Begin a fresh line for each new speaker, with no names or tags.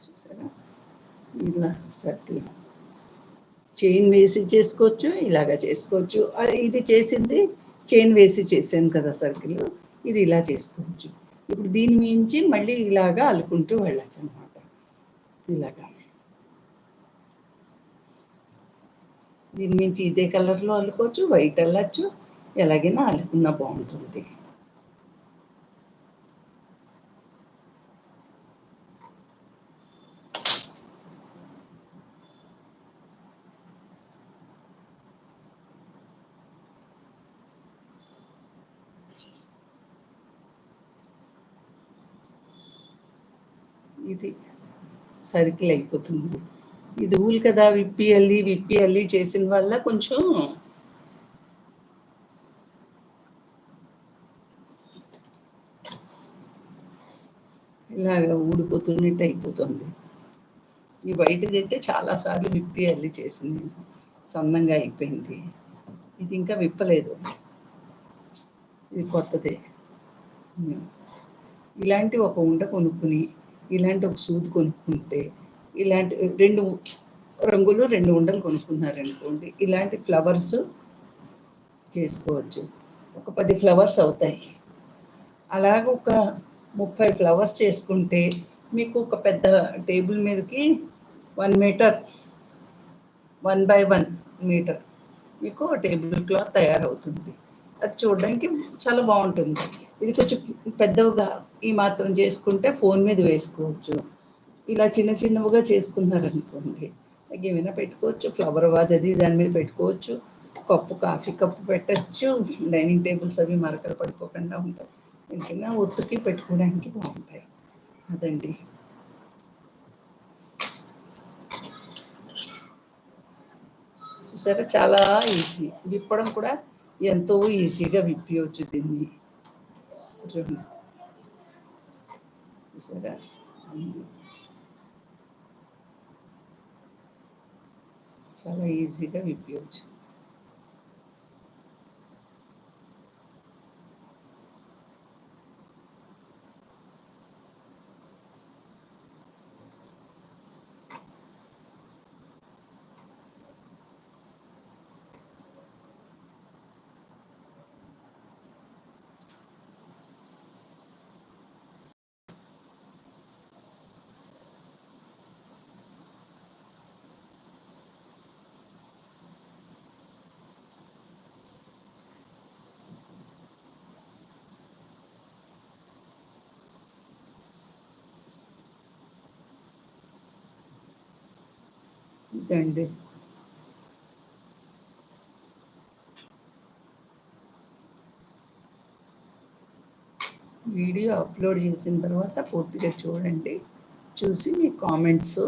చూసారా, ఇలా circle chain వేసి చేసుకోవచ్చు, ఇలాగా చేసుకోవచ్చు. ఇది చేసింది చైన్ వేసి చేశాను కదా సర్కిల్, ఇది ఇలా చేసుకోవచ్చు. ఇప్పుడు దీని మించి మళ్ళీ ఇలాగా అల్లుకుంటూ వెళ్ళచ్చు అనమాట. ఇలాగా దీని మించి ఇదే కలర్లో అల్లుకోవచ్చు, వైట్ అల్లచ్చు, ఎలాగైనా అల్లుకున్నా బాగుంటుంది. ఇది సర్కిల్ అయిపోతుంది. ఇది ఊలు కదా, విప్పి అల్లి చేసిన వల్ల కొంచెం ఇలాగ ఊడిపోతున్నట్టు అయిపోతుంది. ఈ వైట్ది అయితే చాలాసార్లు విప్పి అల్లి చేసింది, సన్నంగా అయిపోయింది. ఇది ఇంకా విప్పలేదు, ఇది కొత్తదే. ఇలాంటి ఒక ఉండ కొనుక్కుని, ఇలాంటి ఒక సూది కొనుక్కుంటే, ఇలాంటి 2 రంగులు 2 ఉండలు కొనుక్కున్నారనుకోండి, ఇలాంటి ఫ్లవర్స్ చేసుకోవచ్చు. ఒక 10 ఫ్లవర్స్ అవుతాయి. అలాగ ఒక 30 ఫ్లవర్స్ చేసుకుంటే మీకు ఒక పెద్ద టేబుల్ మీదకి 1 మీటర్ 1 by 1 మీటర్ మీకు టేబుల్ క్లాత్ తయారవుతుంది. అది చూడడానికి చాలా బాగుంటుంది. ఇది కొంచెం పెద్దవిగా ఈ మాత్రం చేసుకుంటే ఫోన్ మీద వేసుకోవచ్చు. ఇలా చిన్న చిన్నవిగా చేసుకున్నారనుకోండి, ఏమైనా పెట్టుకోవచ్చు. ఫ్లవర్ వాజ్ అది దాని మీద పెట్టుకోవచ్చు. కప్పు, కాఫీ కప్పు పెట్టచ్చు. డైనింగ్ టేబుల్స్ అవి మరకలు పడిపోకుండా ఉంటాయి. ఎందుకన్నా ఒత్తుకి పెట్టుకోవడానికి బాగుంటాయి. అదండి. చూసారా, చాలా ఈజీ. విప్పడం కూడా ఎంతో ఈజీగా విప్పవచ్చు దీన్ని. చూడండి, చూసారా, చాలా ఈజీగా విప్పవచ్చు. ఇదండి. వీడియో అప్లోడ్ చేసిన తర్వాత పూర్తిగా చూడండి. చూసి మీ కామెంట్స్